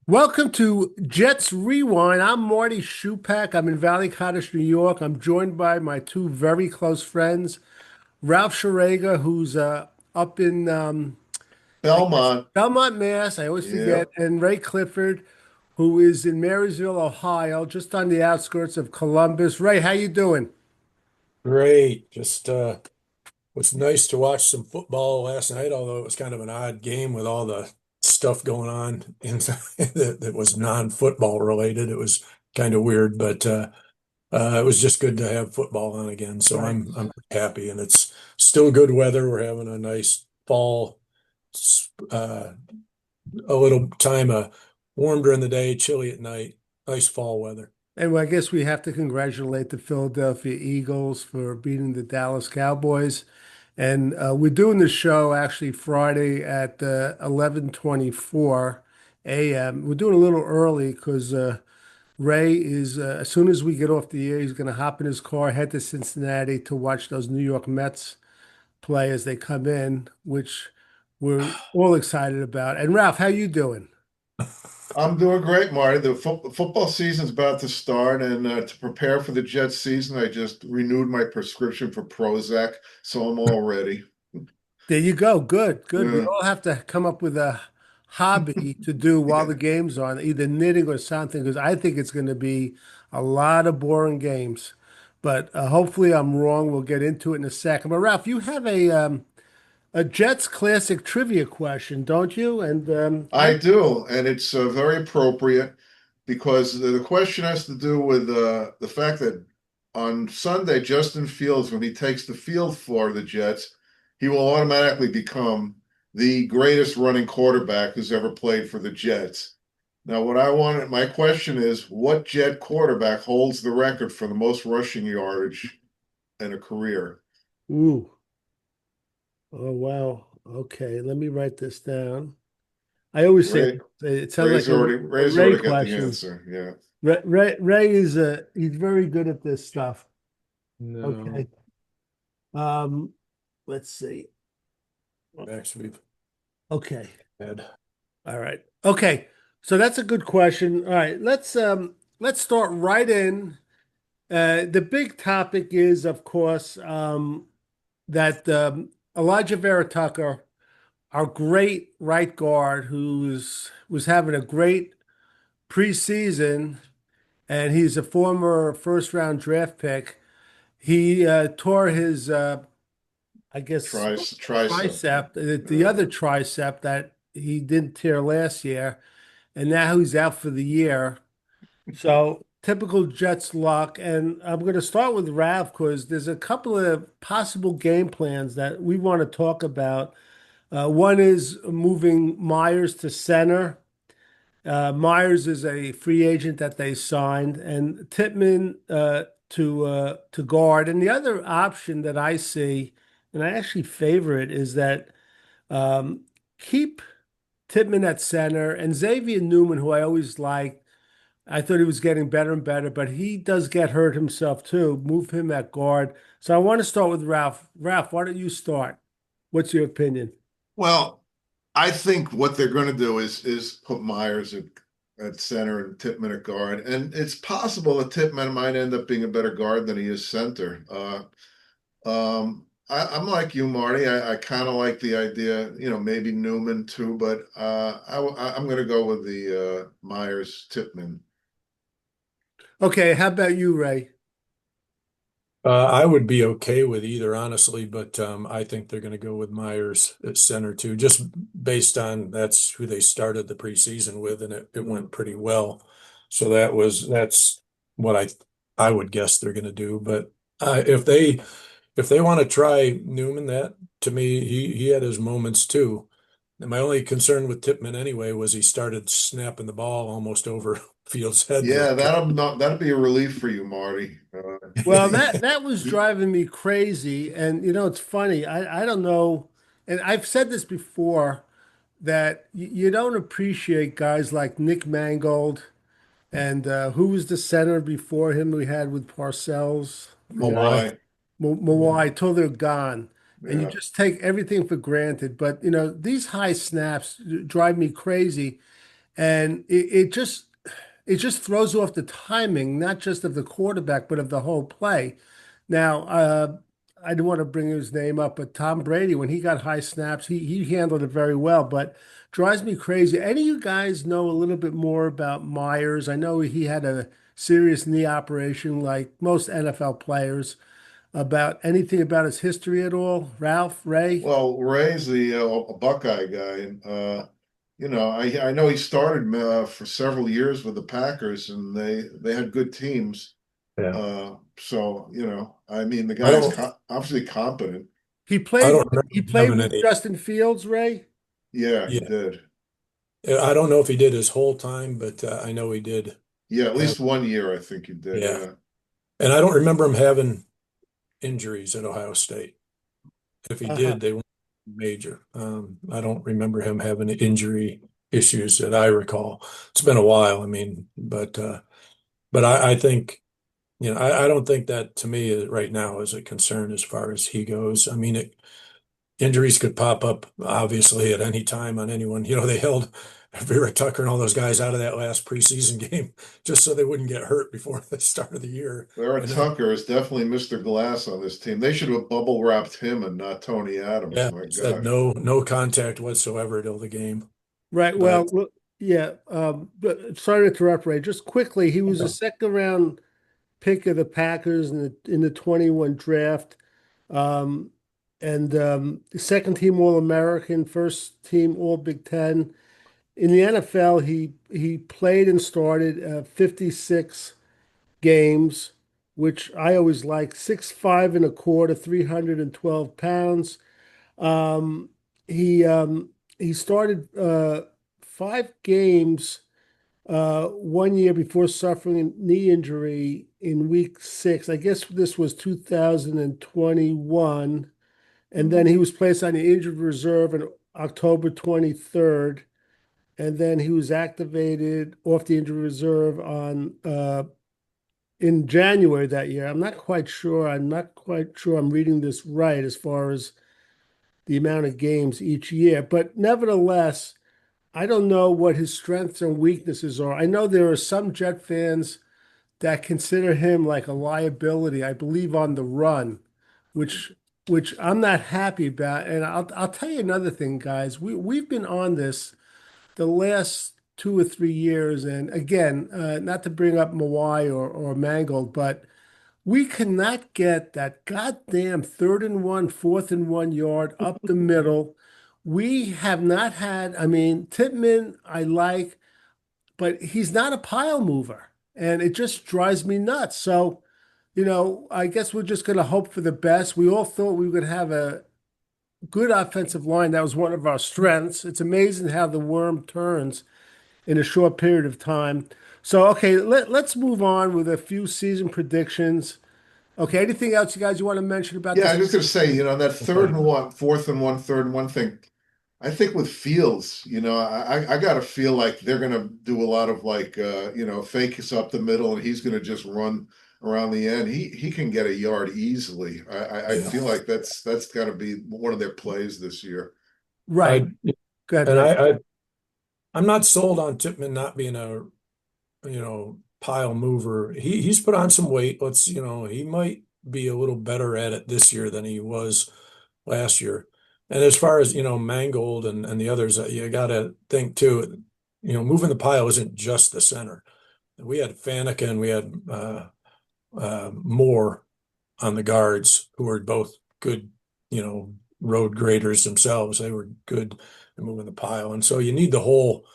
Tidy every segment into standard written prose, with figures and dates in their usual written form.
Welcome to Jets Rewind. I'm Marty Schupak. I'm in Valley Cottage, New York. I'm joined by my two very close friends, Ralph Schrager, who's up in I guess Belmont. Belmont, Mass. I always forget, Yep. and Ray Clifford, who is in Marysville, Ohio, just on the outskirts of Columbus. Ray, how you doing? Great. Just was nice to watch some football last night, although it was kind of an odd game with all the stuff going on inside that was non-football related. It was kind of weird, but it was just good to have football on again. So Right. I'm happy, and it's still good weather. We're having a nice fall, uh, a little time warm during the day, chilly at night. Nice fall weather. And I guess we have to congratulate the Philadelphia Eagles for beating the Dallas Cowboys. And we're doing the show actually Friday at 11:24 a.m. We're doing a little early because Ray is, as soon as we get off the air, he's going to hop in his car, head to Cincinnati to watch those New York Mets play as they come in, which we're all excited about. And Ralph, how you doing? I'm doing great, Marty. The football season's about to start, and to prepare for the Jets season, I just renewed my prescription for Prozac, so I'm all ready. There you go. Good, good. We Yeah. all have to come up with a hobby to do while the game's on, either knitting or something, because I think it's going to be a lot of boring games. But hopefully I'm wrong. We'll get into it in a second. But Ralph, you have a Jets classic trivia question, don't you? And I do, and it's very appropriate because the question has to do with the fact that on Sunday, Justin Fields, when he takes the field for the Jets, he will automatically become the greatest running quarterback who's ever played for the Jets. Now, my question is, what Jet quarterback holds the record for the most rushing yardage in a career? ooh, oh wow. Okay, let me write this down. I always say Ray, it sounds like a Ray's Ray already got the question. answer. Yeah. Ray is he's very good at this stuff. No, Okay. Um, let's see. actually, Okay. bad. All right. Okay. So that's a good question. All right. Let's start right in. The big topic is, of course, that Elijah Vera Tucker, our great right guard, was having a great preseason, and he's a former first round draft pick. He tore his I guess Tricep. tricep, the Yeah. other tricep that he didn't tear last year, and now he's out for the year. So typical Jets luck. And I'm going to start with Rav because there's a couple of possible game plans that we want to talk about. One is moving Myers to center. Myers is a free agent that they signed, and Tippmann to guard. And the other option that I see, and I actually favor it, is that um, keep Tippmann at center and Xavier Newman, who I always liked. I thought he was getting better and better, but he does get hurt himself too. Move him at guard. So I want to start with Ralph. Ralph, why don't you start? What's your opinion? Well, I think what they're going to do is put Myers at center and Tippmann at guard, and it's possible that Tippmann might end up being a better guard than he is center. I'm like you, Marty. I kind of like the idea, maybe Newman too, but I'm going to go with the Myers Tippmann. Okay, how about you, Ray? I would be okay with either, honestly, but I think they're going to go with Myers at center too, just based on that's who they started the preseason with, and it went pretty well. So that's what I would guess they're going to do. But if they want to try Newman, that to me he had his moments too. And my only concern with Tippmann anyway was he started snapping the ball almost over Fields' head Yeah, there. that'll be a relief for you, Marty. Well, that was driving me crazy. And it's funny. I don't know, and I've said this before that you don't appreciate guys like Nick Mangold and who was the center before him we had with Parcells, the guy Why? Mawai. Yeah. Mawai, till they're gone. And you Yeah. just take everything for granted. But these high snaps drive me crazy. and it just throws off the timing, not just of the quarterback, but of the whole play. Now, I didn't want to bring his name up, but Tom Brady, when he got high snaps, he handled it very well. But drives me crazy. Any of you guys know a little bit more about Myers? I know he had a serious knee operation, like most NFL players. About anything about his history at all? Ralph, Ray? Well, Ray's the a Buckeye guy, and I know he started for several years with the Packers, and they had good teams. Yeah. So I mean, the I guy's don't obviously competent. He I played don't remember he him played having with any. Justin Fields, Ray? Yeah, he Yeah. did. I don't know if he did his whole time, but I know he did Yeah, at have, least 1 year, I think he did. yeah. Yeah. And I don't remember him having injuries at Ohio State. If he Uh-huh. did, they weren't major. I don't remember him having injury issues that I recall. It's been a while. I mean, but I think, I don't think that to me right now is a concern as far as he goes. I mean, injuries could pop up obviously at any time on anyone. They held Vera Tucker and all those guys out of that last preseason game just so they wouldn't get hurt before the start of the year. Garrett And then, Tucker is definitely Mr. Glass on this team. They should have bubble wrapped him and not Tony Adams. yeah, My said gosh. no contact whatsoever till the game. Right. Well, But look, yeah. But sorry to interrupt, Ray. Just quickly, he was a second round pick of the Packers in the 21 draft. Um, and second team All American, first team All Big Ten. In the NFL, he played and started 56 games, which I always like. 6'5" and a quarter, 312 pounds. Um, he um, he started 5 games 1 year before suffering a knee injury in week 6. I guess this was 2021. And then he was placed on the injured reserve on October 23rd. And then he was activated off the injured reserve on in January that year. I'm not quite sure. I'm not quite sure I'm reading this right as far as the amount of games each year. But nevertheless, I don't know what his strengths and weaknesses are. I know there are some Jet fans that consider him like a liability, I believe, on the run, which which I'm not happy about. And I'll tell you another thing, guys. We've been on this the last 2 or 3 years, and again, not to bring up Mawai or Mangold, but we cannot get that goddamn 3rd and 1, 4th and 1 yard up the middle. We have not had, I mean, Titman, I like, but he's not a pile mover. And it just drives me nuts. So, I guess we're just going to hope for the best. We all thought we would have a good offensive line. That was one of our strengths. It's amazing how the worm turns in a short period of time. So, okay, let's move on with a few season predictions. Okay, anything else you want to mention about Yeah, this? I'm just going to say, that 3rd and 1, 4th and 1, 3rd and 1 thing. I think with Fields, I got to feel like they're going to do a lot of like, fakes up the middle, and he's going to just run around the end. He can get a yard easily. I yeah, feel like that's got to be one of their plays this year. Right. I Go ahead, and Ray. I'm not sold on Tipman not being a pile mover. He's put on some weight. He might be a little better at it this year than he was last year. And as far as, Mangold and the others, you got to think too, moving the pile isn't just the center. We had Faneca and we had Moore on the guards who were both good, road graders themselves. They were good at moving the pile. And so you need the whole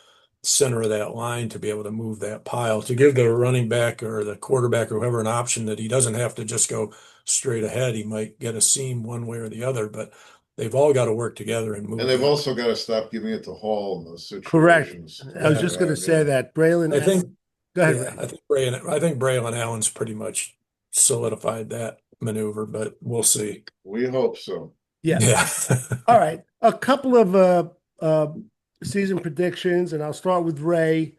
center of that line to be able to move that pile to give the running back or the quarterback or whoever an option that he doesn't have to just go straight ahead. He might get a seam one way or the other, but they've all got to work together and And move they've that. also got to stop giving it to Hall in those Correct. situations. I was Yeah. just going to say Yeah. that. Braylon, I think, go ahead, yeah, Ray. I think Braylon Allen's pretty much solidified that maneuver, but we'll see. We hope so. Yeah. Yeah. All right. A couple of uh, season predictions, and I'll start with Ray.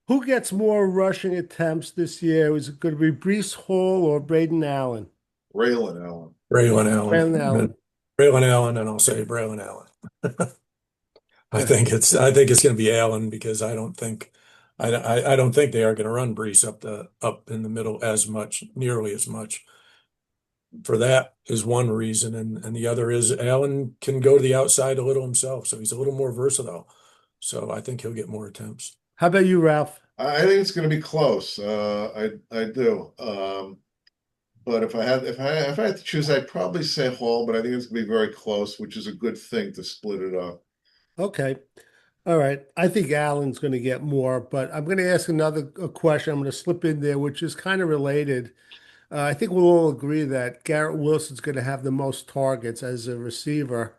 Who gets more rushing attempts this year? Is it going to be Brees Hall or Braden Allen? Raylan Allen. Braylon Allen. Braylon Allen. Braylon Allen, and I'll say Braylon Allen. I think it's going to be Allen because I don't think they are going to run Brees up in the middle as much, nearly as much. For that is one reason, and the other is Allen can go to the outside a little himself, so he's a little more versatile. So I think he'll get more attempts. How about you, Ralph? I think it's going to be close. I do. But if I had to choose, I'd probably say Hall, but I think it's going to be very close, which is a good thing to split it up. Okay. All right. I think Allen's going to get more, but I'm going to ask another a question. I'm going to slip in there, which is kind of related. I think we'll all agree that Garrett Wilson's going to have the most targets as a receiver.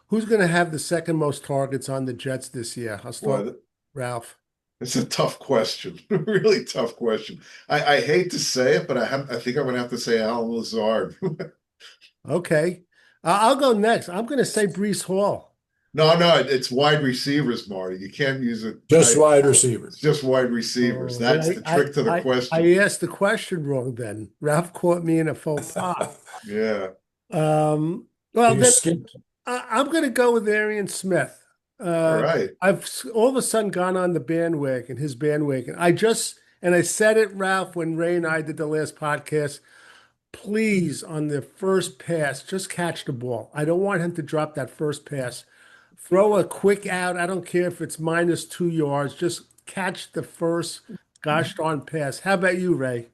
Who's going to have the second most targets on the Jets this year? I'll start with Boy, Ralph. it's a tough question, really tough question. I hate to say it, but I think I'm going to have to say Alan Lazard. Okay. I'll go next. I'm going to say Brees Hall. No, it's wide receivers, Marty. You can't use a Just tight. wide It's receivers. just wide receivers. Oh, then That's the trick to the I question. asked the question wrong then. Ralph caught me in a faux pas. Yeah. Well, You then skipped. I'm going to go with Arian Smith. All Uh, right. all of a sudden gone on the bandwagon, his bandwagon. And I said it, Ralph, when Ray and I did the last podcast. Please, on the first pass, just catch the ball. I don't want him to drop that first pass. Throw a quick out. I don't care if it's -2 yards. Just catch the first gosh darn pass. How about you, Ray?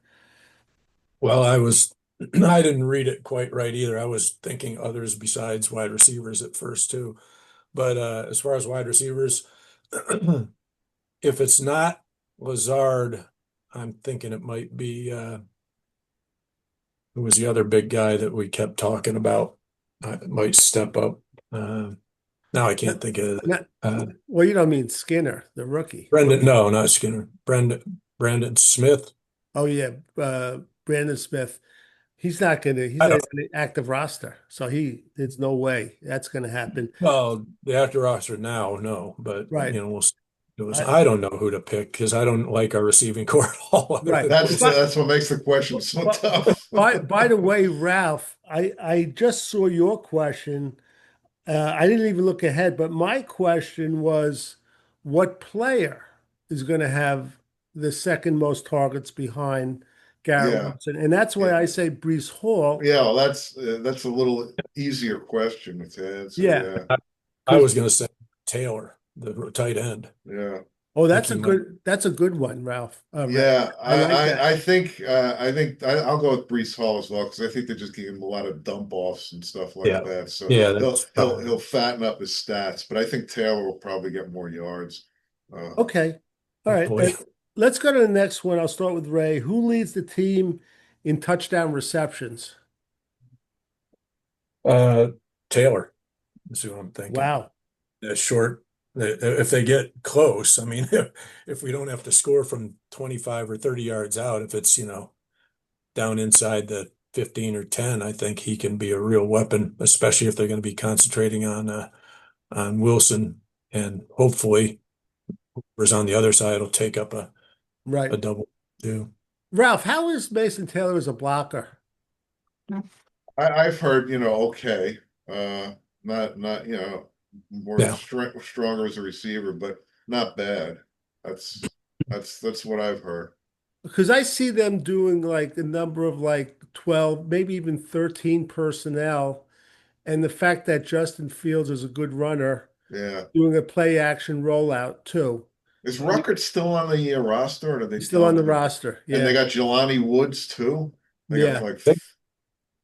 Well, I didn't read it quite right either. I was thinking others besides wide receivers at first too. But as far as wide receivers, if it's not Lazard, I'm thinking it might be who was the other big guy that we kept talking about? Might step up. Uh, now I can't think of Not, uh, well, you don't mean Skinner, the rookie. Brendan. No, not Skinner. Brandon Smith. Oh yeah, Brandon Smith. He's I not don't. even an active roster. So there's no way that's gonna happen. Well, the actor roster now, no, but Right. we'll see. I, I don't know who to pick because I don't like our receiving core at all, other right. than Wilson. That's what makes the question so tough. By the way, Ralph, I just saw your question. I didn't even look ahead, but my question was, what player is going to have the second most targets behind Garrett Yeah. Wilson? And that's why Yeah. I say Brees Hall. Yeah, well, that's a little easier question to Yeah, answer. I because was going to say Taylor, the tight end. Yeah. Yeah. oh, I think he might. that's a good one, Ralph. Ray. Yeah, I like that. I'll go with Brees Hall as well because I think they're just giving him a lot of dump offs and stuff like Yeah, that. So yeah, he'll that's he'll probably. he'll fatten up his stats, but I think Taylor will probably get more yards. Uh, Okay, all right. Hopefully. Let's go to the next one. I'll start with Ray. Who leads the team in touchdown receptions? Uh, Taylor is who I'm thinking. Wow. Short, if they get close, I mean, if we don't have to score from 25 or 30 yards out, if it's, down inside the 15 or 10, I think he can be a real weapon, especially if they're going to be concentrating on Wilson, and hopefully whoever's on the other side will take up Right. a double too. Ralph, how is Mason Taylor as a blocker? I've heard, okay, uh, not more Yeah. stronger as a receiver, but not bad. That's that's what I've heard. Because I see them doing like a number of like 12, maybe even 13 personnel. And the fact that Justin Fields is a good runner, Yeah. doing a play action rollout too. Is Ruckert still on the roster, or did they He's still on dump the him? roster. And they Yeah. got Jelani Woods too. They got Yeah. like,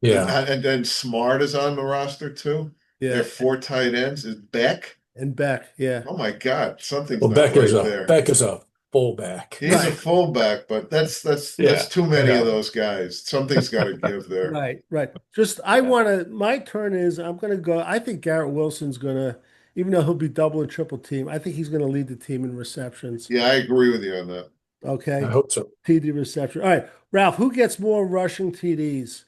Yeah. and then Smart is on the roster too. They Yeah. have four tight ends. Is Beck? And Beck. Yeah. Oh my God, something's Well, not right there. Beck is a fullback. He's a Right. fullback, but that's Yeah. too many of Yeah. those guys. Something's got to give there. Right. Right. My turn is I'm going to go. I think Garrett Wilson's going to, even though he'll be double and triple team, I think he's going to lead the team in receptions. Yeah, I agree with you on that. I Okay. hope so. TD reception. All right. Ralph, who gets more rushing TDs?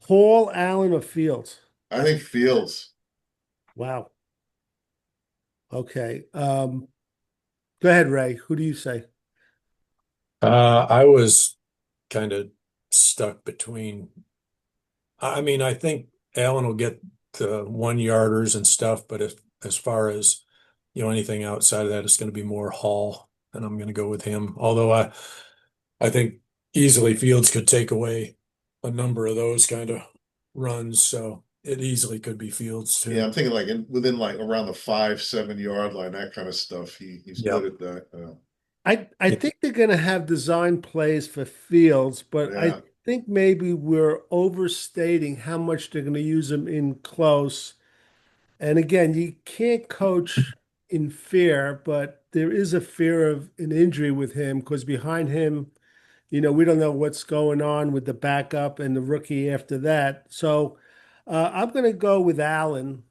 Hall, Allen, or Fields? I think Fields. Wow. Okay. Go ahead, Ray. Who do you say? I was kind of stuck between. I mean, I think Allen will get the 1 yarders and stuff, but as far as anything outside of that is going to be more Hall, and I'm going to go with him. Although I think easily Fields could take away a number of those kind of runs, so it easily could be Fields Yeah, too. I'm thinking like within like around the 5, 7 yard line, that kind of stuff. He's good Yep. at that. I think they're going to have design plays for Fields, but I Yeah, think maybe we're overstating how much they're going to use him in close. And again, you can't coach in fear, but there is a fear of an injury with him because behind him, we don't know what's going on with the backup and the rookie after that. So I'm going to go with Allen.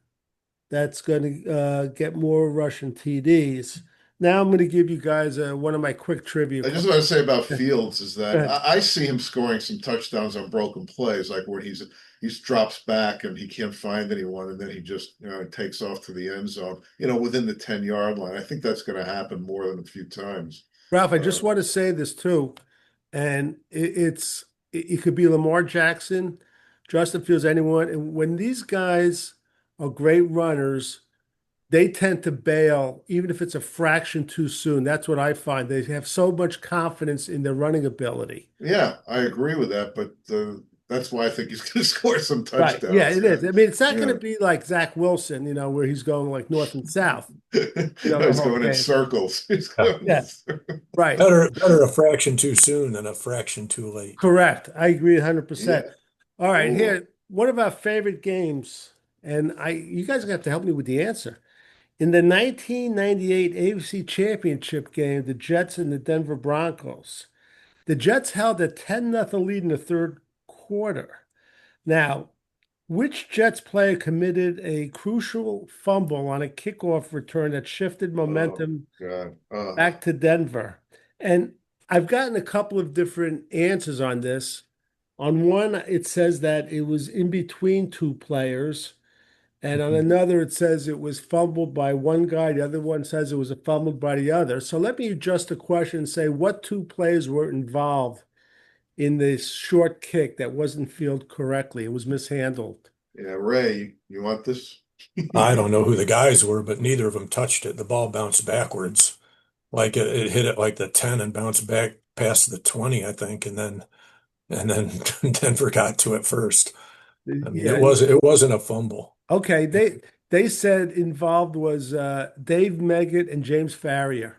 That's going to get more Russian TDs. Now I'm going to give you guys one of my quick trivia I just want to questions. say about Fields is Go that ahead. I see him scoring some touchdowns on broken plays, like where he drops back and he can't find anyone, and then he just takes off to the end zone, within the 10 yard line. I think that's going to happen more than a few times. Ralph, I Uh, just want to say this too, and it could be Lamar Jackson, Justin Fields, anyone. And when these guys are great runners, they tend to bail, even if it's a fraction too soon. That's what I find. They have so much confidence in their running ability. yeah, I agree with that, but that's why I think he's going to score some Right. Yeah, touchdowns. it Yeah, is. I mean, it's not going to yeah. be like Zach Wilson, where he's going like north and south, the He's whole going in game. circles. He's Yeah. going in Yeah, circles. right. Better a fraction too soon than a fraction too late. Correct. I agree 100%. Yeah. All right, Oh, here, one of our favorite games, and you guys are gonna have to help me with the answer. In the 1998 AFC Championship game, the Jets and the Denver Broncos, the Jets held a 10-0 lead in the third quarter. Now, which Jets player committed a crucial fumble on a kickoff return that shifted oh momentum God. back to Denver? And I've gotten a couple of different answers on this. On one, it says that it was in between two players. And on another, it says it was fumbled by one guy. The other one says it was fumbled by the other. So let me adjust the question and say what two players were involved in this short kick that wasn't fielded correctly? It was mishandled. Yeah, Ray, you want this? I don't know who the guys were, but neither of them touched it. The ball bounced backwards. Like it hit it like the 10 and bounced back past the 20, I think, and then Denver got to it first. I mean, it Yeah. was it wasn't a fumble. Okay. They said involved was Dave Meggett and James Farrier.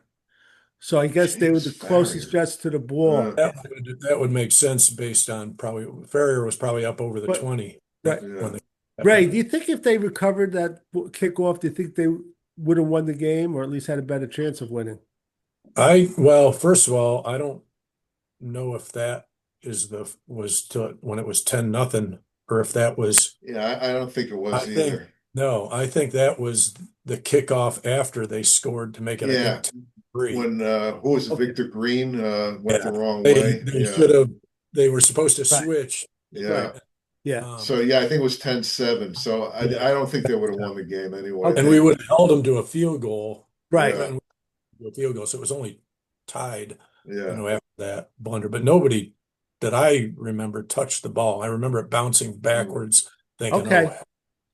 So I guess they were James the closest Farrier. Jets to the ball. Uh, That would make sense based on probably Ferrier was probably up over the But 20 right. when yeah. they Ray, happened. do you think if they recovered that kickoff, do you think they would have won the game or at least had a better chance of winning? Well, first of all, I don't know if that is the was to when it was 10-0 or if that was Yeah, I don't think it I was think either. no, I think that was the kickoff after they scored to make it, I think, Yeah, 10-3. when who was it, Okay. Victor Green went the Yeah. wrong They way. they Yeah, should have they were supposed to Right. switch. Right. yeah. Yeah. So yeah, I think it was 10-7. So I Yeah. don't think they would have won the game anyway. And we Okay. would have held them to a field goal. Right. Yeah, And a field goal. So it was only tied, yeah. after that blunder. But nobody that I remember touched the ball. I remember it bouncing Mm. backwards, thinking, Okay. oh,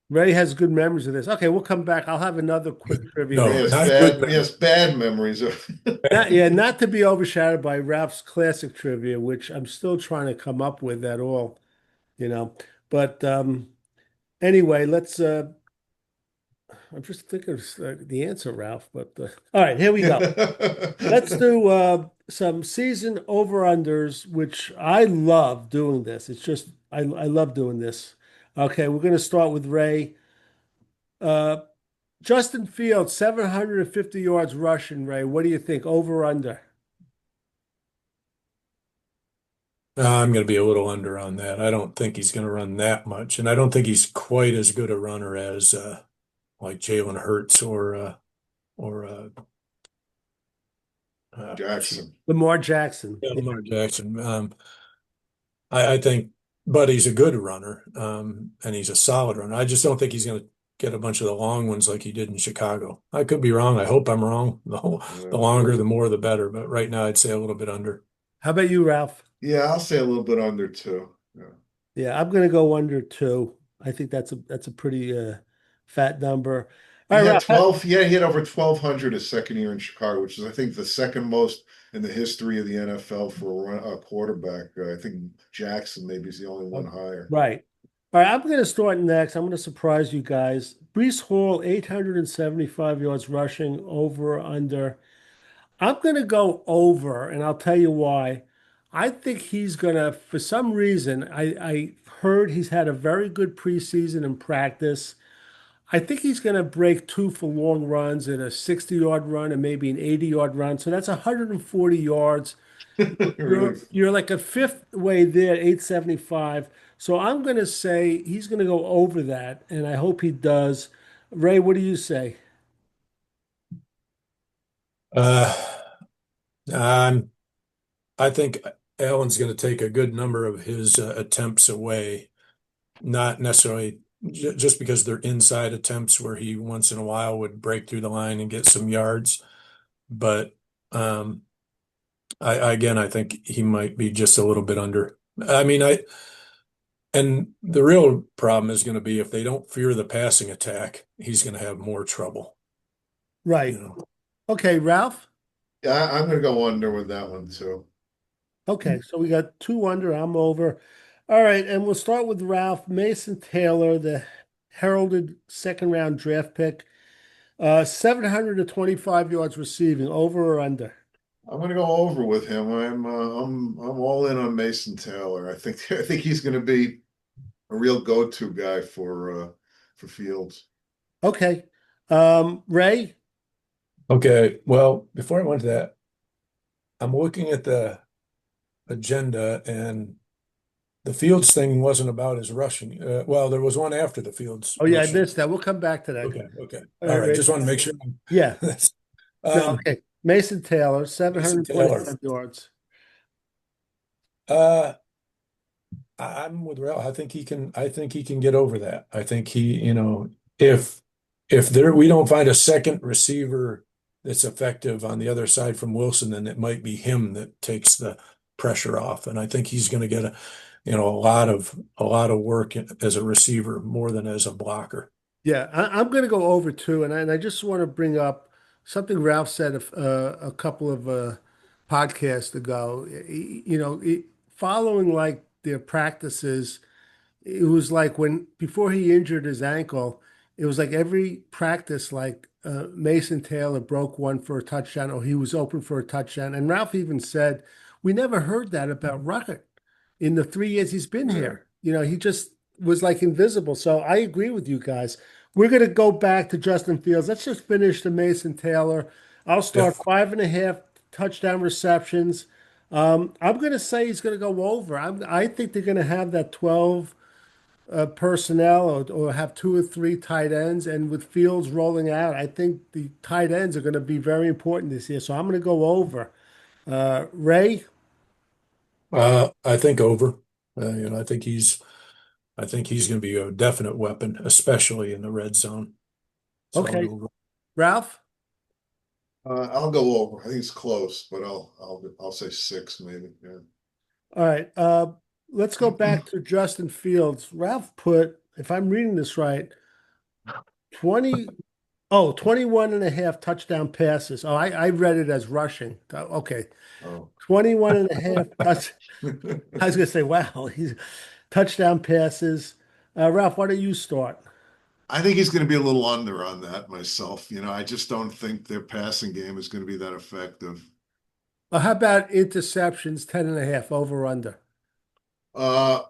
Ray has good memories of this. Okay, we'll come back. I'll have another quick trivia He no, question. has not good bad, he memory. has bad memories of. Not to be overshadowed by Ralph's classic trivia, which I'm still trying to come up with at all, you know. But anyway, let's I'm just thinking of the answer, Ralph. But all right, here we go. Let's do some season over-unders, which I love doing this. It's just I love doing this. Okay, we're going to start with Ray. Uh, Justin Fields, 750 yards rushing, Ray. What do you think? Over under? I'm going to be a little under on that. I don't think he's going to run that much, and I don't think he's quite as good a runner as like Jalen Hurts or shoot, Jackson. Lamar Jackson. yeah, Lamar Jackson. I think, but he's a good runner, and he's a solid runner. I just don't think he's going to get a bunch of the long ones like he did in Chicago. I could be wrong. I hope I'm wrong. The Yeah. longer, the more, the better. But right now, I'd say a little bit under. How about you, Ralph? Yeah, I'll say a little bit under too. Yeah. Yeah, I'm going to go under two. I think that's a pretty fat number. All right, Ralph. 12. Yeah, he had over 1,200 his second year in Chicago, which is, I think, the second most in the history of the NFL for a quarterback. I think Jackson maybe is the only one higher. Right. All right, I'm going to start next. I'm going to surprise you guys. Brees Hall, 875 yards rushing, over or under. I'm going to go over, and I'll tell you why. I think he's going to, for some reason, I heard he's had a very good preseason in practice. I think he's going to break two for long runs and a 60-yard run and maybe an 80-yard run. So that's 140 yards. Really. You're like a fifth way there, 875. So I'm going to say he's going to go over that, and I hope he does. Ray, what do you say? Uh, I'm I think Allen's going to take a good number of his attempts away, not necessarily just because they're inside attempts where he once in a while would break through the line and get some yards. But um, again, I think he might be just a little bit under. I mean, and the real problem is going to be if they don't fear the passing attack, he's going to have more trouble, you Right. know. Okay, Ralph. Yeah, I'm going to go under with that one too. Okay, so we got two under. I'm over. All right, and we'll start with Ralph. Mason Taylor, the heralded second round draft pick, 725 yards receiving, over or under? I'm going to go over with him. I'm all in on Mason Taylor. I think he's going to be a real go-to guy for Fields. Okay. Ray? Okay, well, before I went to that, I'm looking at the agenda and the Fields thing wasn't about his rushing. Well, there was one after the Fields Oh, yeah, I rushing. missed that. We'll come back to that. Okay, okay. All All right, right, Ray. just want to make sure. Yeah. No, Um, okay. Mason Taylor, Mason Taylor. 725 yards. Uh, I'm with Ralph. I think he can get over that. I think if we don't find a second receiver that's effective on the other side from Wilson, then it might be him that takes the pressure off. And I think he's going to get a lot of work as a receiver more than as a blocker. Yeah, I'm going to go over too, and I just want to bring up something Ralph said a couple of podcasts ago. Following like their practices, it was like when before he injured his ankle, it was like every practice, like Mason Taylor broke one for a touchdown, or he was open for a touchdown. And Ralph even said, "We never heard that about Ruckert in the 3 years he's been here. He just was like invisible." So I agree with you guys. We're going to go back to Justin Fields. Let's just finish the Mason Taylor. I'll Yeah. start 5.5 touchdown receptions. I'm going to say he's going to go over. I think they're going to have that 12 personnel, or have two or three tight ends. And with Fields rolling out, I think the tight ends are going to be very important this year. So I'm going to go over. Ray? I think over. I think he's going to be a definite weapon, especially in the red zone. So I'll Okay. go over. Ralph? I'll go over. I think it's close, but I'll say six maybe. Yeah. All right. Let's go back to Justin Fields. Ralph put, if I'm reading this right, 20, 21 and a half touchdown passes. Oh, I read it as rushing. Okay. Oh. 21 and a half touch. I was going to say, wow, he's touchdown passes. Ralph, why don't you start? I think he's going to be a little under on that myself. I just don't think their passing game is going to be that effective. How about interceptions, 10 and a half, over under? Uh,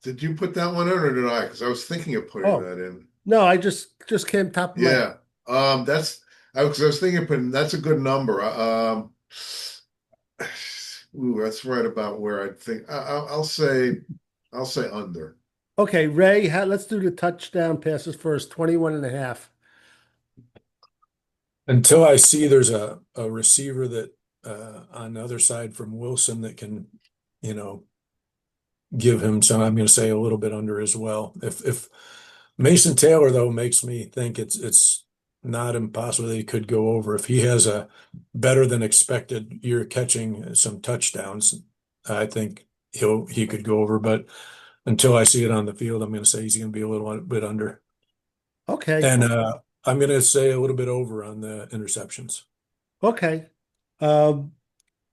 did you put that one in or did I? Because I was thinking of putting Oh, that in. no, I just came top of my. Yeah. That's because I was thinking of putting that's a good number. Ooh, that's right about where I think I'll say under. Okay, Ray, let's do the touchdown passes first, 21 and a half. Until I see there's a receiver that on the other side from Wilson that can, you know, give him some, I'm going to say a little bit under as well. If Mason Taylor though makes me think it's not impossible that he could go over if he has a better than expected year catching some touchdowns. I think he could go over, but until I see it on the field, I'm going to say he's going to be a little bit under. Okay. And I'm going to say a little bit over on the interceptions. Okay. Um,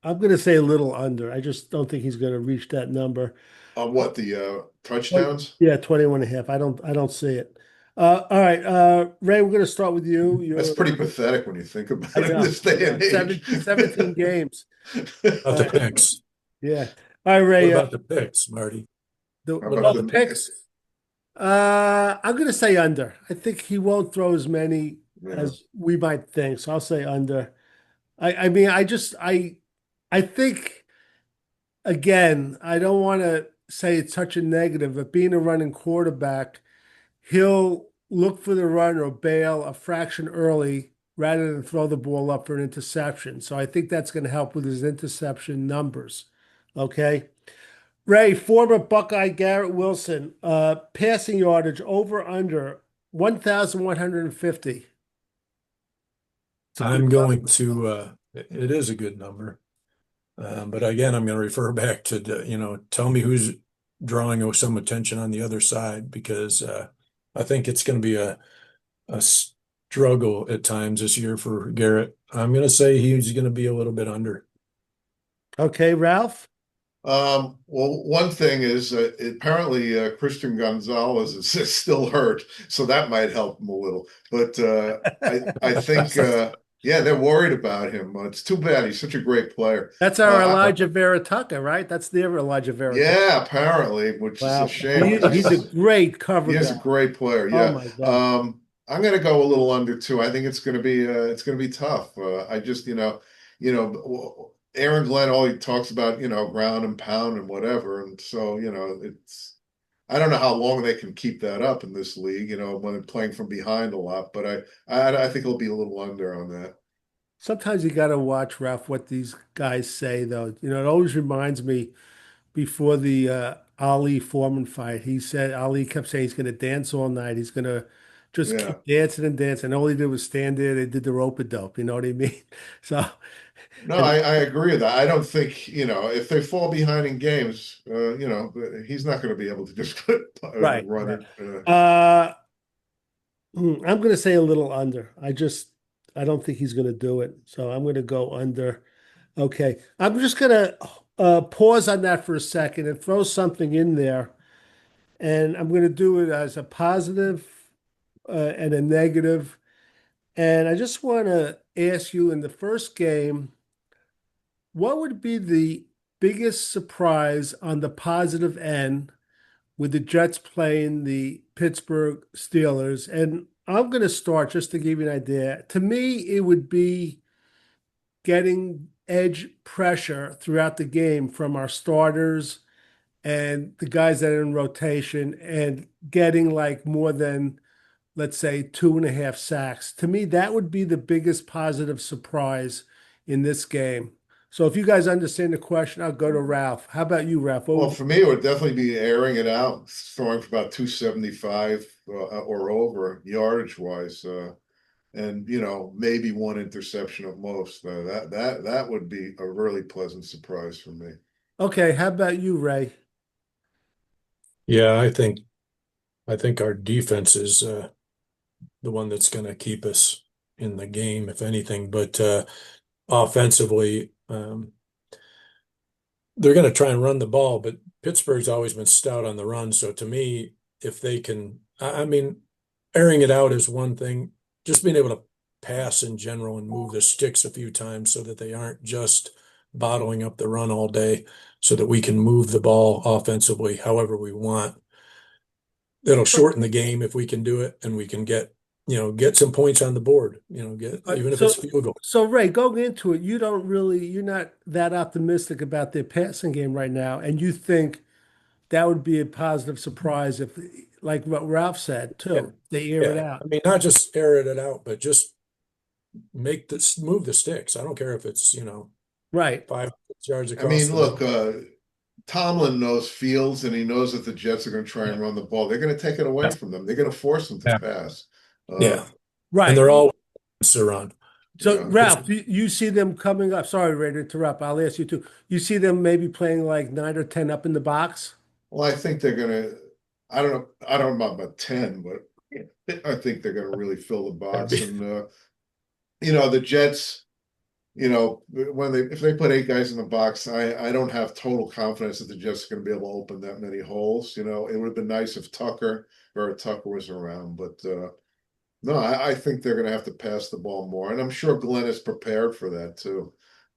I'm going to say a little under. I just don't think he's going to reach that number. On Uh, what, the touchdowns? yeah, 21 and a half. I don't see it. All right. Ray, we're going to start with you. That's pretty pathetic when you think about it in this I day know. and age. 17 games. About the Uh, picks. yeah. All right, What Ray. about the picks, Marty? How about The the picks. I'm going to say under. I think he won't throw as many yeah. as we might think. So I'll say under. I mean, I think again, I don't want to say it's such a negative, but being a running quarterback, he'll look for the run or bail a fraction early rather than throw the ball up for an interception. So I think that's going to help with his interception numbers. Okay. Ray, former Buckeye Garrett Wilson, passing yardage over under 1,150. It's a good I'm going number. to, it is a good number. But again, I'm going to refer back to, tell me who's drawing some attention on the other side because I think it's going to be a struggle at times this year for Garrett. I'm going to say he's going to be a little bit under. Okay, Ralph. Well, one thing is apparently Christian Gonzalez is still hurt, so that might help him a little. But I think yeah, they're worried about him. It's too bad. He's such a great player. That's our Elijah Vera Tucker, right? That's their Elijah Vera Tucker. Yeah, apparently, which is a Wow. shame He's a because great he cover is a guy. great player. Oh Yeah. my God. I'm going to go a little under too. I think it's going to be tough. I just, Aaron Glenn, all he talks about, ground and pound and whatever. And so, I don't know how long they can keep that up in this league, when they're playing from behind a lot, but I think it'll be a little under on that. Sometimes you got to watch, Ralph, what these guys say, though. It always reminds me before the Ali Foreman fight. He said Ali kept saying he's going to dance all night. He's going to just Yeah. keep dancing and dancing. And all he did was stand there. They did the rope a dope. You know what I mean? So, No, and I agree with that. I don't think, if they fall behind in games, he's not going to be able to just right, run right. it. I'm going to say a little under. I don't think he's going to do it. So I'm going to go under. Okay. I'm just going to pause on that for a second and throw something in there. And I'm going to do it as a positive, and a negative. And I just want to ask you in the first game, what would be the biggest surprise on the positive end with the Jets playing the Pittsburgh Steelers? And I'm going to start just to give you an idea. To me, it would be getting edge pressure throughout the game from our starters and the guys that are in rotation and getting like more than, let's say, 2.5 sacks. To me, that would be the biggest positive surprise in this game. So if you guys understand the question, I'll go to Ralph. How about you, Ralph? What Well, would for me, it would definitely be airing it out, throwing for about 275 or over yardage wise, and maybe one interception at most. That would be a really pleasant surprise for me. Okay, how about you, Ray? Yeah, I think our defense is the one that's going to keep us in the game, if anything. But offensively, they're going to try and run the ball, but Pittsburgh's always been stout on the run. So to me, if they can, I mean, airing it out is one thing, just being able to pass in general and move the sticks a few times so that they aren't just bottling up the run all day, so that we can move the ball offensively however we want. It'll shorten the game if we can do it and we can get some points on the board, get even if it's So, field goal. so Ray, going into it, you're not that optimistic about their passing game right now, and you think that would be a positive surprise if, like what Ralph said Yeah. too, they air it Yeah. out. I mean, not just air it out, but just move the sticks. I don't care if it's, Right. 5 yards I across mean, the look, middle. Tomlin knows Fields, and he knows that the Jets are going to try Yeah. and run the ball. They're going to take it away from them. They're going to force them to Yeah. pass. Yeah. And Right. they're all to run. So, It's Ralph, you see them coming up. Sorry, Ray, to interrupt. I'll ask you too. You see them maybe playing like 9 or 10 up in the box? Well, I think they're going to. I don't know. I don't know about 10, but I think they're going to really fill the That'd box, be, and the Jets. When if they put eight guys in the box, I don't have total confidence that the Jets are going to be able to open that many holes. It would have been nice if Tucker was around, but no, I think they're going to have to pass the ball more, and I'm sure Glenn is prepared for that too.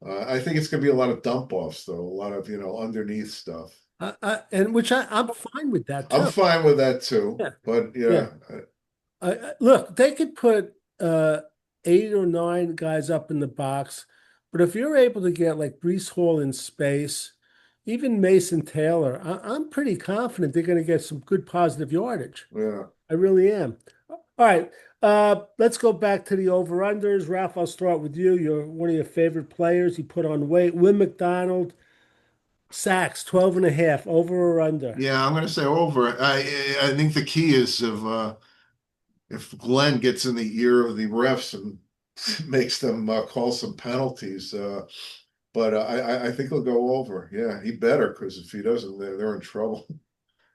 I think it's going to be a lot of dump offs, though, a lot of underneath stuff. And which I'm fine with that I'm too. fine with that too, Yeah, but yeah. yeah, Look, they could put eight or nine guys up in the box, but if you're able to get like Brees Hall in space, even Mason Taylor, I'm pretty confident they're going to get some good positive yardage. yeah. I really am. All right, let's go back to the over-unders. Ralph, I'll start with you. You're one of your favorite players. You put on weight. Will McDonald, sacks, 12 and a half, over or under? Yeah, I'm going to say over. I think the key is if Glenn gets in the ear of the refs and makes them call some penalties. But I think he'll go over. Yeah, he better, because if he doesn't, they're in trouble.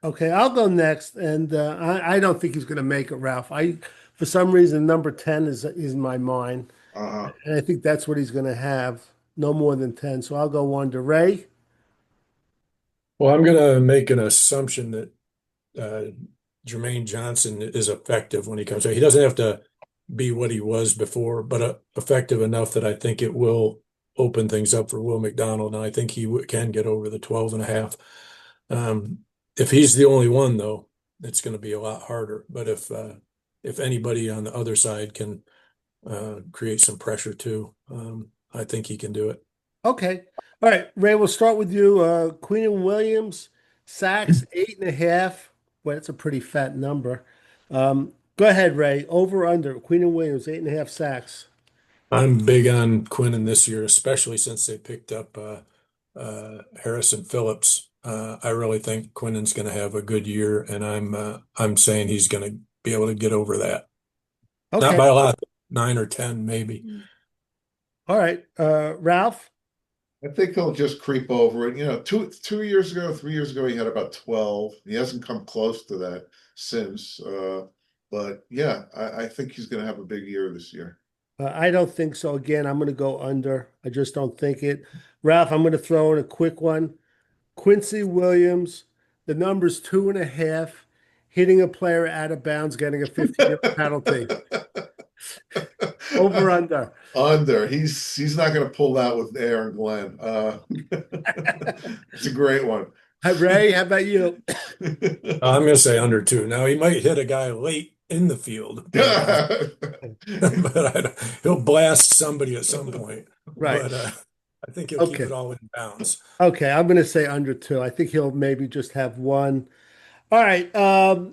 Okay, I'll go next, and I don't think he's going to make it, Ralph. For some reason, number 10 is in my mind, Uh-huh. and I think that's what he's going to have, no more than 10. So I'll go under. Ray. well, I'm going to make an assumption that uh, Jermaine Johnson is effective when he comes out. He doesn't have to be what he was before, but effective enough that I think it will open things up for Will McDonald. And I think he can get over the 12 and a half. If he's the only one, though, it's going to be a lot harder. But if anybody on the other side can create some pressure too, I think he can do it. Okay. All right, Ray, we'll start with you. Queen and Williams, sacks, eight and a half. Well, that's a pretty fat number. Go ahead, Ray. Over, under. Queen and Williams, eight and a half sacks. I'm big on Quinnen this year, especially since they picked up Harrison Phillips. I really think Quinnen's going to have a good year, and I'm saying he's going to be able to get over that. Not Okay. by a lot, 9 or 10 maybe. All right. Ralph. I think he'll just creep over it. 2 years ago, 3 years ago, he had about 12. He hasn't come close to that since. But yeah, I think he's going to have a big year this year. I don't think so. Again, I'm going to go under. I just don't think it. Ralph, I'm going to throw in a quick one. Quincy Williams, the number's two and a half, hitting a player out of bounds, getting a 50-yard penalty. Over, under. Under. He's not going to pull that with Aaron Glenn. It's a great one. Hi, Ray, how about you? I'm going to say under two. Now he might hit a guy late in the field, but, he'll blast somebody at some point. Right. But I think he'll keep Okay. it all in bounds. Okay, I'm going to say under two. I think he'll maybe just have one. All right,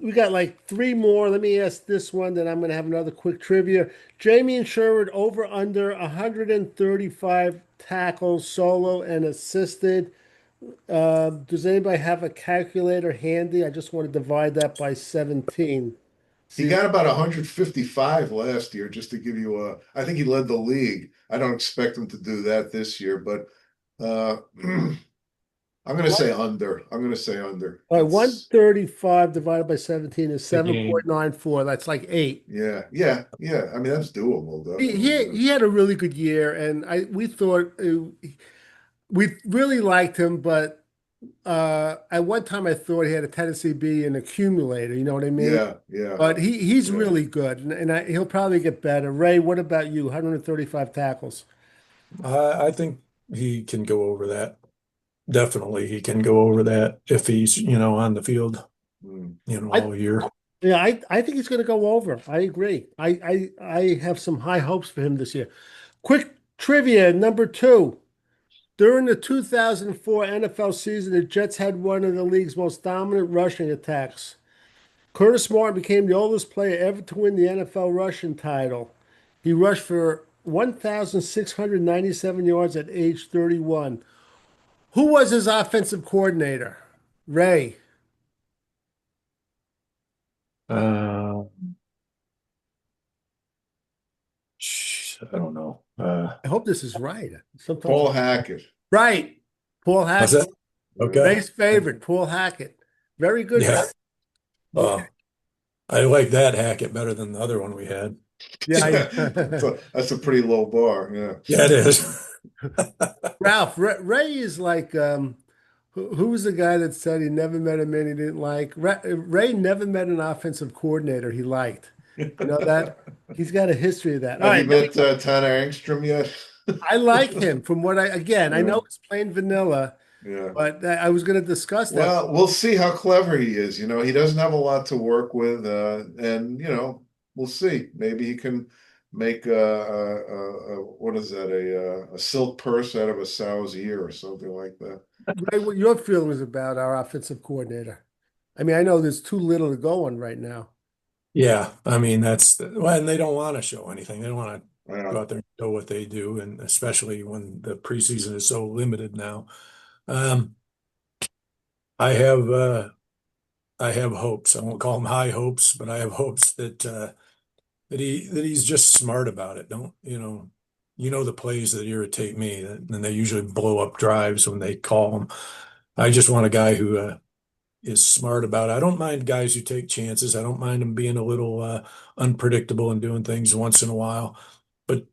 we got like three more. Let me ask this one, then I'm going to have another quick trivia. Jamie and Sherwood over under 135 tackles, solo and assisted. Does anybody have a calculator handy? I just want to divide that by 17. He See, got about 155 last year, just to give you I think he led the league. I don't expect him to do that this year, but I'm going to what? say under. I'm going to say under. All right, It's 135 divided by 17 is Thinking 7.94. That's like eight. Yeah, yeah, yeah. I mean, that's doable, He, definitely. he, he had a really good year, and we thought we really liked him, but at one time I thought he had a tendency to be an accumulator. You know what I mean? Yeah, yeah, But he's yeah. really good, and he'll probably get better. Ray, what about you? 135 tackles. I think he can go over that. Definitely, he can go over that if he's, on the field, Mm. I all year. Yeah, I think he's going to go over. I agree. I have some high hopes for him this year. Quick trivia, number two. During the 2004 NFL season, the Jets had one of the league's most dominant rushing attacks. Curtis Martin became the oldest player ever to win the NFL rushing title. He rushed for 1,697 yards at age 31. Who was his offensive coordinator? Ray. Uh, I don't know. I hope this is right. Sometimes. Paul Hackett. Right. Paul How's Hackett. that? Okay. Ray's favorite, Paul Hackett. Very good, Ray. Yeah. Okay. I like that Hackett better than the other one we had. Yeah, Yeah, that's a pretty low bar. Yeah. Yeah, it is. Ralph, Ray is like, who was the guy that said he never met a man he didn't like? Ray never met an offensive coordinator he liked. You know that? He's got a history of that. All Have you right, then met Tanner Angstrom yet? I like him from what again, I Yeah, know it's plain vanilla, yeah. but I was going to discuss that. Well, we'll see how clever he is. He doesn't have a lot to work with, and we'll see. Maybe he can make what is that, a silk purse out of a sow's ear or something like that. Ray, what your feelings about our offensive coordinator? I mean, I know there's too little to go on right now. Yeah, I mean well, and they don't want to show anything. They don't want to Yeah. go out there and show what they do, and especially when the preseason is so limited now. Um, I have I have hopes. I won't call them high hopes, but I have hopes that he's just smart about it. Don't the plays that irritate me, and they usually blow up drives when they call them. I just want a guy who is smart about it. I don't mind guys who take chances. I don't mind them being a little unpredictable and doing things once in a while, but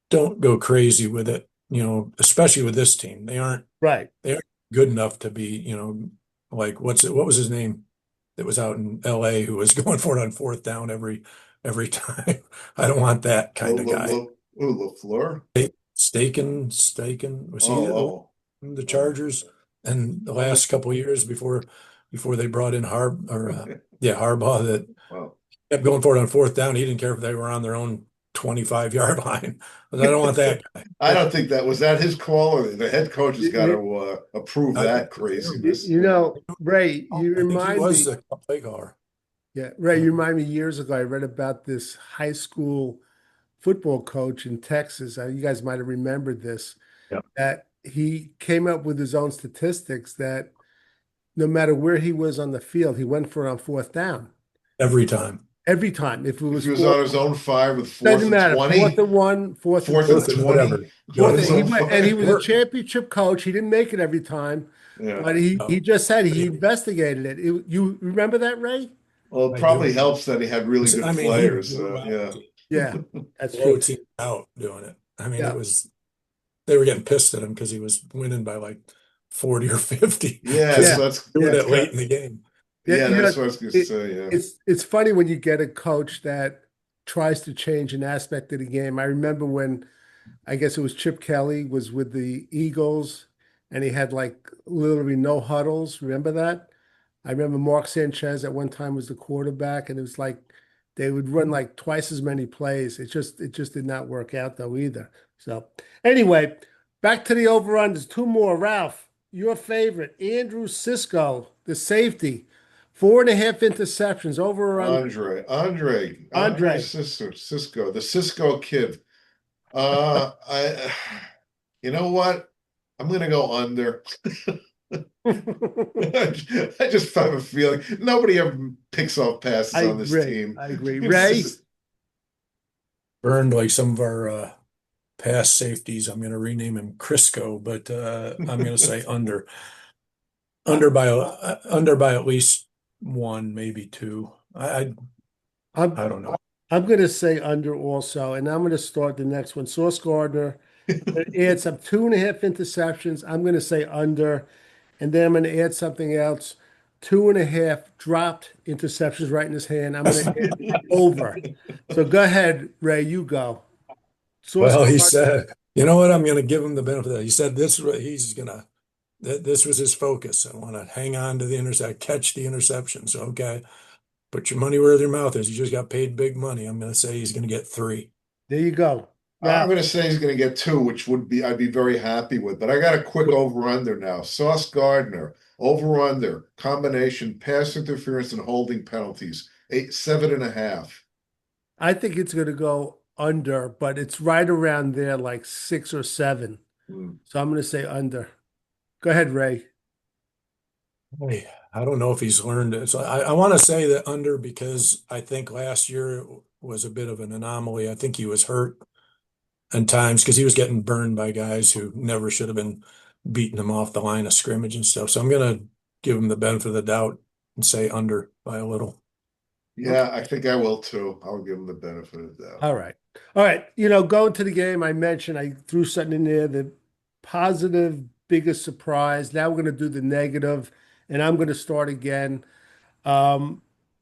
don't go crazy with it. Especially with this team, Right. they aren't good enough to be, like what was his name that was out in LA who was going for it on fourth down every time. I don't want that kind of guy. LaFleur. Staken, was he Oh, the oh, Chargers? And the oh. last couple of years before they brought in Harbaugh, that Wow. kept going for it on fourth down. He didn't care if they were on their own 25-yard line. But I don't want that guy. I don't think that was that his call, or the head coach has got You, to approve I think that it was him. craziness. you know, Ray, you I think he remind was me. the play caller. Yeah, Ray, you remind me years ago, I read about this high school football coach in Texas. You guys might have remembered this, Yeah. that he came up with his own statistics that no matter where he was on the field, he went for it on fourth down Every time. every time. If it If was he was fourth, on his own five with fourth doesn't and matter. Fourth 20, and one, fourth and fourth two, and Fourth and 20 whatever. on Go fourth. his for He own it. went, and he five. was a Work. championship coach. He didn't make it every time, Yeah. but he No, just said but he investigated it. You remember that, Ray? Well, it I do. probably helps that he had really good I mean, he players. blew out Yeah. Yeah, that's blow true. teams out doing it. I mean, Yeah. they were getting pissed at him because he was winning by like 40 or 50 Yeah, because he Yeah. so was that's doing Yeah. it late in the game. Yeah, yeah, that's what I was gonna it, say. Yeah. it's funny when you get a coach that tries to change an aspect of the game. I remember when I guess it was Chip Kelly was with the Eagles and he had like literally no huddles. Remember that? I remember Mark Sanchez at one time was the quarterback and it was like they would run like twice as many plays. It just did not work out though either. So anyway, back to the over-unders. Two more. Ralph, your favorite, Andrew Cisco, the safety. 4.5 interceptions over or under. Andre Andre. Cisco, the Cisco kid. I, you know what? I'm gonna go under. I just have a feeling nobody ever picks off passes I on this agree. team. I agree. It's Ray, just, Burned like some of our past safeties. I'm going to rename him Crisco, but I'm going to say under. I, Under by at least one, maybe two. I'm I don't know. I'm going to say under also, and I'm going to start the next one. Sauce Gardner adds up 2.5 interceptions. I'm going to say under, and then I'm going to add something else. 2.5 dropped interceptions right in his hand. I'm going to add over. So go ahead, Ray. You go. Sauce Well, he Gardner. said, you know what? I'm going to give him the benefit of that. He said this was his focus. I want to hang on to the intercept, catch the interceptions. Okay. Put your money where your mouth is. You just got paid big money. I'm going to say he's going to get three. There you go. I'm Now, gonna say he's gonna get two, which I'd be very happy with. But I got a quick over under now. Sauce Gardner, over under, combination, pass interference and holding penalties. 7.5. I think it's going to go under, but it's right around there, like 6 or 7. Hmm. So I'm going to say under. Go ahead, Ray. Hey, I don't know if he's learned it. So I want to say that under because I think last year was a bit of an anomaly. I think he was hurt in times because he was getting burned by guys who never should have been beating him off the line of scrimmage and stuff. So I'm going to give him the benefit of the doubt and say under by a little. Yeah, I think I will too. I'll give him the benefit of the doubt. All right. All right. Going to the game, I mentioned I threw something in there, the positive, biggest surprise. Now we're going to do the negative, and I'm going to start again. Um,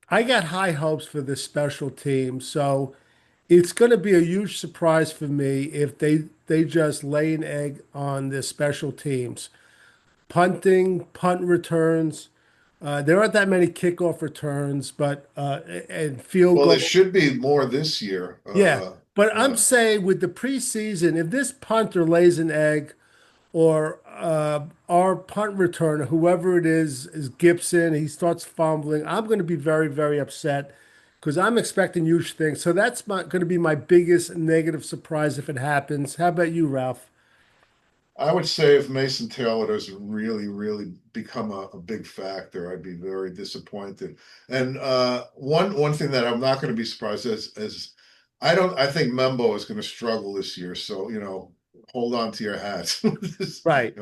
I got high hopes for this special team, so it's going to be a huge surprise for me if they just lay an egg on the special teams. Punting, punt returns. There aren't that many kickoff returns, but and field Well, there goal. should be more this year. Yeah, but I'm Yeah. saying with the preseason, if this punter lays an egg or our punt returner, whoever it is Gibson, he starts fumbling, I'm going to be very, very upset because I'm expecting huge things. So that's going to be my biggest negative surprise if it happens. How about you, Ralph? I would say if Mason Taylor doesn't really, really become a big factor, I'd be very disappointed. And one thing that I'm not going to be surprised is I think Membo is going to struggle this year. So, hold on to your hats. Right.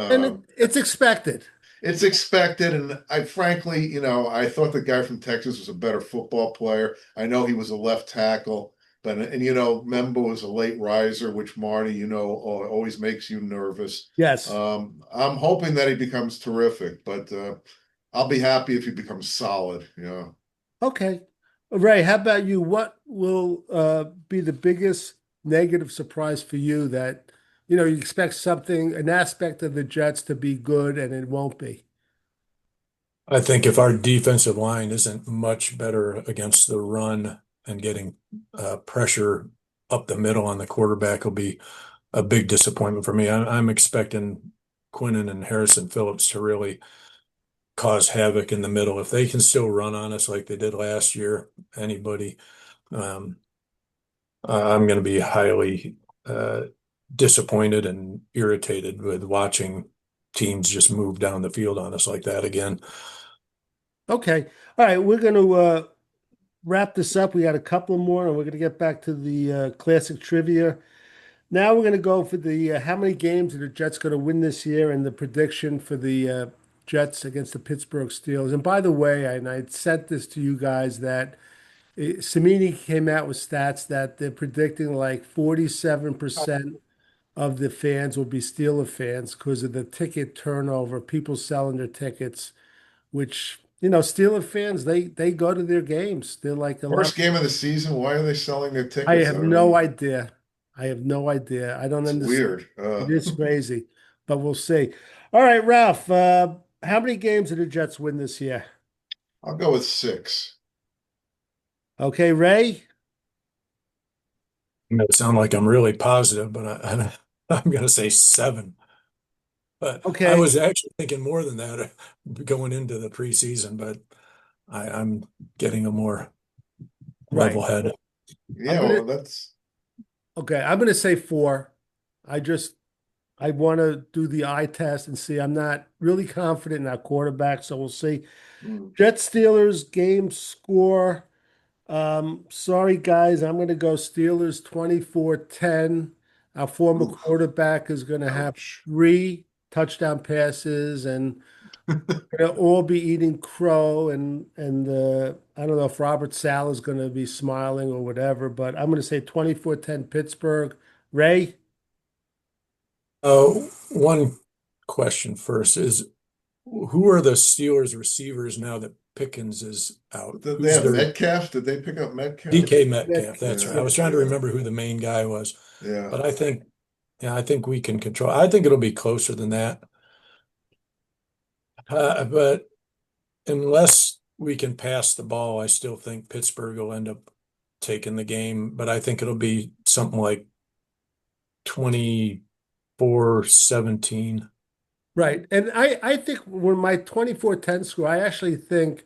And Uh, it's expected. it's expected, and I frankly, I thought the guy from Texas was a better football player. I know he was a left tackle, but Membo was a late riser, which Marty, always makes you nervous. Yes. I'm hoping that he becomes terrific, but I'll be happy if he becomes solid. Okay. Ray, how about you? What will be the biggest negative surprise for you that, you expect something, an aspect of the Jets to be good and it won't be? I think if our defensive line isn't much better against the run and getting pressure up the middle on the quarterback will be a big disappointment for me. I'm expecting Quinnen and Harrison Phillips to really cause havoc in the middle. If they can still run on us like they did last year, anybody, um, I'm going to be highly disappointed and irritated with watching teams just move down the field on us like that again. Okay. All right. We're going to wrap this up. We got a couple more and we're going to get back to the classic trivia. Now we're going to go for the how many games are the Jets going to win this year and the prediction for the Jets against the Pittsburgh Steelers. And by the way, and I sent this to you guys that Samini came out with stats that they're predicting like 47% of the fans will be Steeler fans because of the ticket turnover, people selling their tickets, which, Steeler fans, they go to their games. They're like a lot. First game of the season. Why are they selling their I tickets? I have don't no know. idea. I have no idea. I don't It's understand. weird. It is crazy, but we'll see. All right, Ralph, how many games did the Jets win this year? I'll go with six. Okay, Ray? I'm going to sound like I'm really positive, but I'm going to say seven. But I Okay, was actually thinking more than that going into the preseason, but I'm getting a more right. level head. I'm Yeah, gonna well, that's okay, I'm gonna say four. I just I want to do the eye test and see. I'm not really confident in our quarterback, so we'll see. mm, Jets Steelers game score. Sorry guys, I'm gonna go Steelers 24-10. Our former oof, quarterback is gonna have ouch. 3 touchdown passes and they'll all be eating crow and I don't know if Robert Sala is gonna be smiling or whatever, but I'm gonna say 24-10 Pittsburgh. Ray? One question first is who are the Steelers receivers now that Pickens is out? Did they Who's have their Metcalf? Did they pick up Metcalf? DK Metcalf? That's right. I Yeah, was trying to yeah, remember who the main guy was, yeah. but yeah, I think we can control. I think it'll be closer than that. But unless we can pass the ball, I still think Pittsburgh will end up taking the game, but I think it'll be something like 24-17. Right. And I think when my 24-10 score, I actually think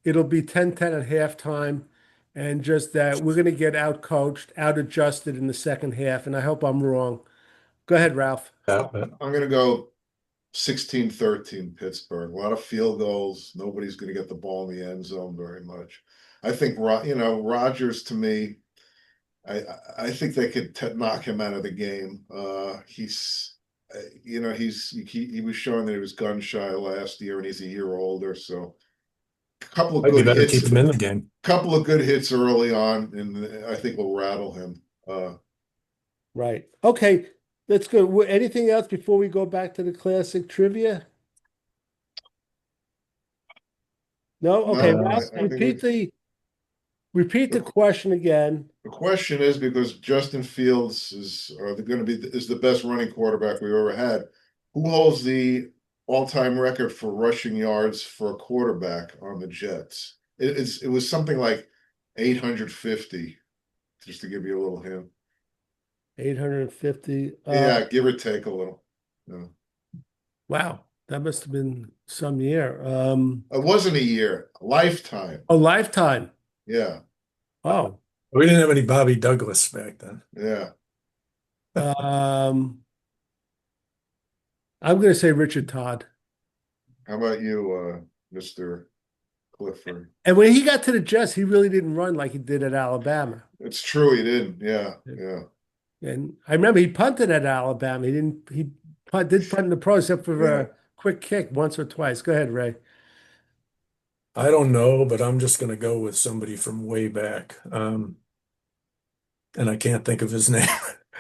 it'll be 10-10 at halftime and just that we're going to get out coached, out adjusted in the second half. And I hope I'm wrong. Go ahead, Ralph. Yeah, I'm going to go 16-13 Pittsburgh. A lot of field goals. Nobody's going to get the ball in the end zone very much. I think, Rodgers to me, I I think they could knock him out of the game. He was showing that he was gun shy last year, and he's a year older. So couple of Might be good better hits, keep him in the game. couple of good hits early on, and I think will rattle him. Right. Okay. That's good. Anything else before we go back to the classic trivia? No? Okay, No, Ralph, I think we. repeat the The, question again. the question is because Justin Fields is going to be is the best running quarterback we've ever had. Who holds the all-time record for rushing yards for a quarterback on the Jets? It was something like 850, just to give you a little hint. 850. Yeah, give or take a little. Yeah. Wow. That must have been some year. It wasn't a year, a lifetime. A lifetime. Yeah, Oh. We didn't have any Bobby Douglas back then. yeah. Um, I'm going to say Richard Todd. How about you, Mr. Clifford? And when he got to the Jets, he really didn't run like he did at Alabama. It's true, he didn't. Yeah, yeah, And I remember he punted at Alabama. Did punt in the pros except for yeah. a quick kick once or twice. Go ahead, Ray. I don't know, but I'm just going to go with somebody from way back. And I can't think of his name.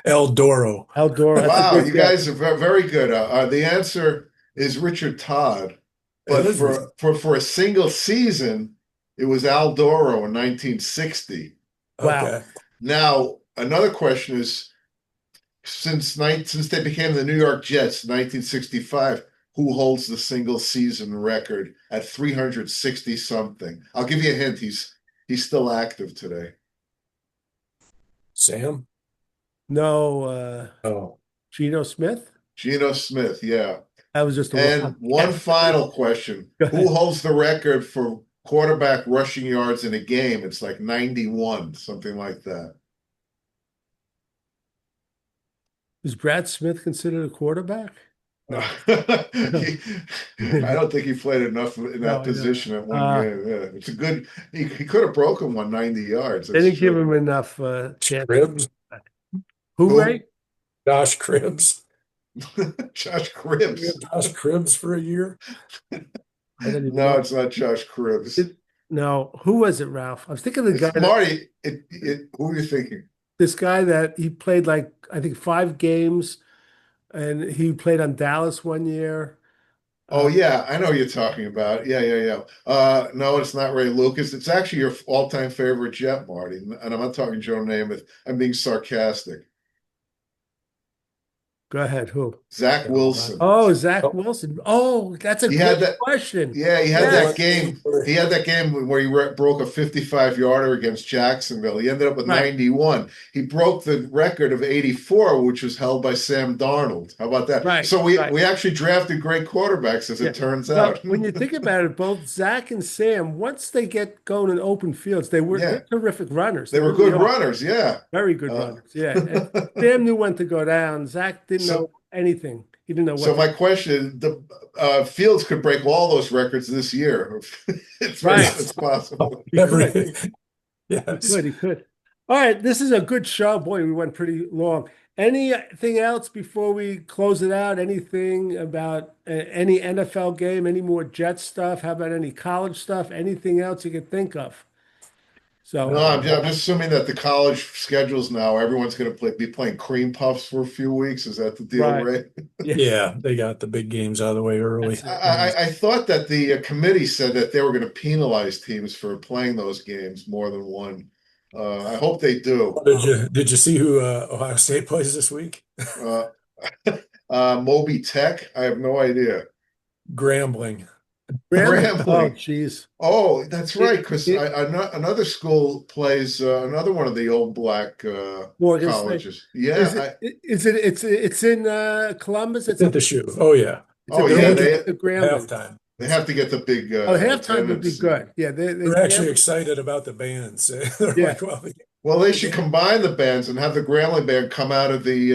Eldoro. Eldora, that's a Wow, good you guess. guys are very good. The answer is Richard Todd, It but is. for a single season, it was Al Doro in 1960. Wow. Okay. Now, another question is, since they became the New York Jets in 1965, who holds the single season record at 360 something? I'll give you a hint. He's still active today. Sam? No, Oh, Geno Smith? Geno Smith, yeah. That was just a And wild one guess. final question. Go Who ahead. holds the record for quarterback rushing yards in a game? It's like 91, something like that. Is Brad Smith considered a quarterback? No. I don't think he played enough in No, that I know. position at one game. Yeah, it's a good. He could have broken 190 yards. They That's didn't give true. him enough chance. Cribbs? Who, Who? Ray? Josh Cribbs? Josh We had Cribbs. Josh Cribbs for a year. I don't even No, know. it's not Josh Cribbs. No, who was it, Ralph? I was thinking of the guy It's Marty. Who are you thinking? this guy that he played like I think 5 games, and he played on Dallas one year. Oh Uh, yeah, I know who you're talking about. Yeah, yeah, yeah. No, it's not Ray Lucas. It's actually your all-time favorite Jet, Marty. And I'm not talking Joe Namath. I'm being sarcastic. Go ahead. Who? Zach Uh, Wilson. Oh, Zach oh, Wilson. Oh, that's a He had great that. question. Yeah, he had that Yes, game. He had that game where he broke a 55-yarder against Jacksonville. He ended up with right, 91. He broke the record of 84, which was held by Sam Darnold. How about that? right, So we right. we actually drafted great quarterbacks, as Yeah. it turns Well, out. when you think about it, both Zach and Sam, once they get going in open fields, they're Yeah, terrific runners. they They were really good are. runners. Yeah. Very good Uh, runners. Yeah. And Sam knew when to go down. Zach didn't know so anything. He didn't know what So to. my question, the Fields could break all those records this year. Right. It's possible. He could. every He yes. could. He could. All right. This is a good show. Boy, we went pretty long. Anything else before we close it out? Anything about any NFL game? Any more Jet stuff? How about any college stuff? Anything else you could think of? No, So, I'm just assuming that the college schedules now, everyone's going to be playing cream puffs for a few weeks. Is that the deal, right. Ray? Yeah, Yeah, they got the big games out of the way early. that's it. I thought that the committee said that they were going to penalize teams for playing those games more than one. I hope they do. Did you see who Ohio State plays this week? Uh, Moby Tech, I have no idea. Grambling. Grambling. Oh, Grambling. geez. Oh, that's right, because It, another school plays another one of the old black Morgan State. colleges. Yeah. Is it? Is it? It's in Columbus. It's at the shoe. Oh yeah. It's a Oh They're yeah, making Grambling. it It's a Grambling. halftime. they have to get the big Oh, halftime would be attendance. good. Yeah, they They're actually Grambling. excited about the bands. They're Yeah, like, well, Well, they the should game. combine the bands and have the Grambling band come out of the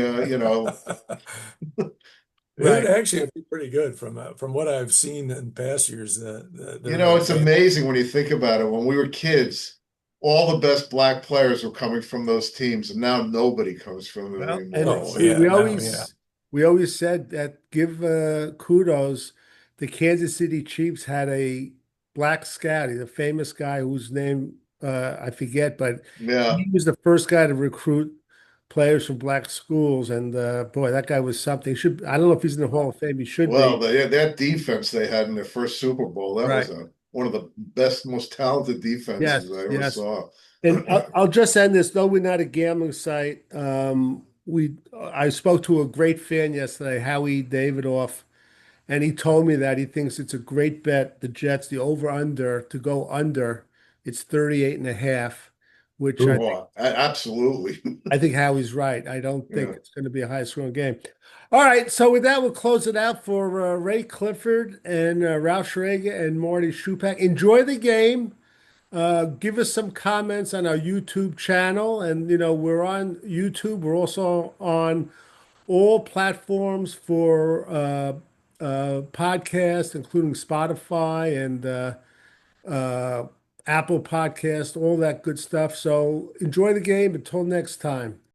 It right. actually would be pretty good from what I've seen in past years. it's amazing when you think about it. When we were kids, all the best black players were coming from those teams, and now nobody comes from them Well, and anymore. Oh So, yeah, we now yeah. always said that give kudos. The Kansas City Chiefs had a Black Scotty, the famous guy whose name I forget, but Yeah. he was the first guy to recruit players from black schools. And boy, that guy was something. I don't know if he's in the Hall of Fame. He should Well, be. that defense they had in their first Super Bowl, that was Right. one of the best, most talented Yes, defenses I ever yes. saw. And I'll just end this, though we're not a gambling site. I spoke to a great fan yesterday, Howie Davidoff, and he told me that he thinks it's a great bet, the Jets, the over under to go under. It's 38 and a half, which Ooh, Oh, absolutely. I think Howie's right. I don't think Yeah. it's going to be a high scoring game. All right, so with that, we'll close it out for Ray Clifford and Ralph Schrager and Marty Schupak. Enjoy the game. Give us some comments on our YouTube channel. And, we're on YouTube. We're also on all platforms for podcasts, including Spotify and Apple Podcast, all that good stuff. So enjoy the game. Until next time.